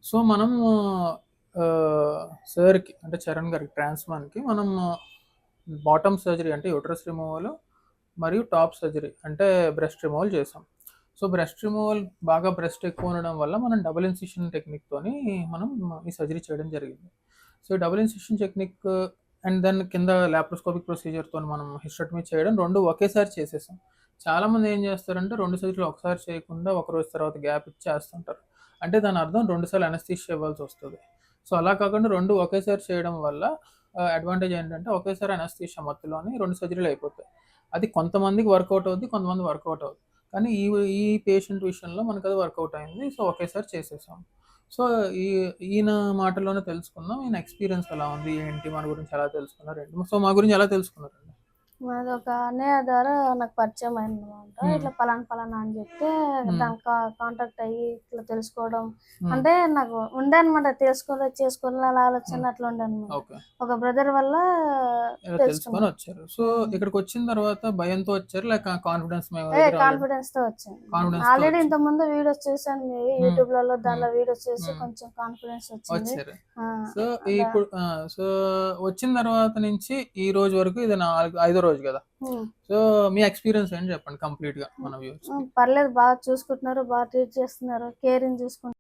So, మనం సార్‌కి అంటే చరణ్ గారికి ట్రాన్స్‌మాన్‌కి మనం బాటమ్ సర్జరీ అంటే యూటరస్ రిమూవల్ మరియు టాప్ సర్జరీ అంటే బ్రెస్ట్ రిమూవల్ చేసాం. సో, బ్రెస్ట్ రిమూవల్ బాగా బ్రెస్ట్ ఎక్కువ ఉండడం వల్ల మనం డబుల్ ఇన్సిషన్ టెక్నిక్‌తోని మనం ఈ సర్జరీ చేయడం జరిగింది. So, double incision technique and then కింద లాప్రోస్కోపిక్ ప్రొసీజర్‌తోని మనం హిస్టెక్టమీ చేయడం 2 ఒకేసారి చేసేసాం. చాలామంది ఏం చేస్తారంటే 2 సర్జరీలు ఒకసారి చేయకుండా ఒక రోజు తర్వాత గ్యాప్ ఇచ్చి చేస్తుంటారు. అంటే దాని అర్థం 2 సార్లు అనస్థీషియా ఇవ్వాల్సొస్తది. సో, అలా కాకుండా 2 ఒకేసారి చేయడం వల్ల అడ్వాంటేజ్ ఏంటంటే ఒకేసారి అనస్థీషియా మత్తులోని 2 సర్జరీలు అయిపోతాయి. అది కొంతమందికి వర్కౌట్ అవుద్ది. కొంతమంది వర్కౌట్ అవ్వదు. కానీ ఈ పేషెంట్ విషయంలో మనకది వర్కౌట్ అయింది. సో, ఒకేసారి చేసేసాం. సో, ఈ ఈయన మాటల్లోనే తెలుసుకుందాం. ఈయన ఎక్స్‌పీరియన్స్ ఎలా ఉంది? ఏంటి? మన గురించి ఎలా తెలుసుకున్నారు? ఏంటి? సో, మా గురించి ఎలా తెలుసుకున్నారండి? మాదొక అన్నయ్య ద్వారా నాకు పరిచయం అయిందనమాట. హ్మ్. ఇట్లా పలానా అని చెప్తే హ్మ్. దానికి కాంటాక్ట్ అయ్యి ఇట్లా తెలుసుకోవడం. హ్మ్. అంటే నాకు ఉండే అనమాట చేసుకోవాలని ఆలోచన హ్మ్. అట్లా ఉండే అనమాట. ఓకే. ఒక బ్రదర్ వల్ల ఇలా తెలుసుకొని తెలుసుకున్నాను. వచ్చారు. సో, హ్మ్. ఇక్కడికొచ్చిన తర్వాత భయంతో వచ్చారా? లేక కాన్ఫిడెన్స్ మీ దగ్గర కాన్ఫిడెన్స్‌తో వచ్చాను. కాన్ఫిడెన్స్‌తో ఆల్రెడీ వచ్చారు. ఇంతకుముందు వీడియోస్ చూసాను మీవి హ్మ్. యూట్యూబ్‌లలో హ్మ్. దాంట్లో వీడియోస్ చూసి హ్మ్. కొంచెం కాన్ఫిడెన్స్ వచ్చింది. వచ్చారు. ఆ! సో, అలా ఇప్పుడు సో, వచ్చిన తర్వాత నుంచి ఈ రోజు వరకు ఇది ఐదో రోజు గదా! హ్మ్. సో, మీ ఎక్స్‌పీరియన్స్ ఏంటి చెప్పండి కంప్లీట్‌గా మన హ్మ్. వ్యూవర్స్‌కి? పర్లేదు బాగా చూసుకుంటున్నారు. బాగా ట్రీట్ చేస్తున్నారు. కేరింగ్ చూసుకుంటున్నారు.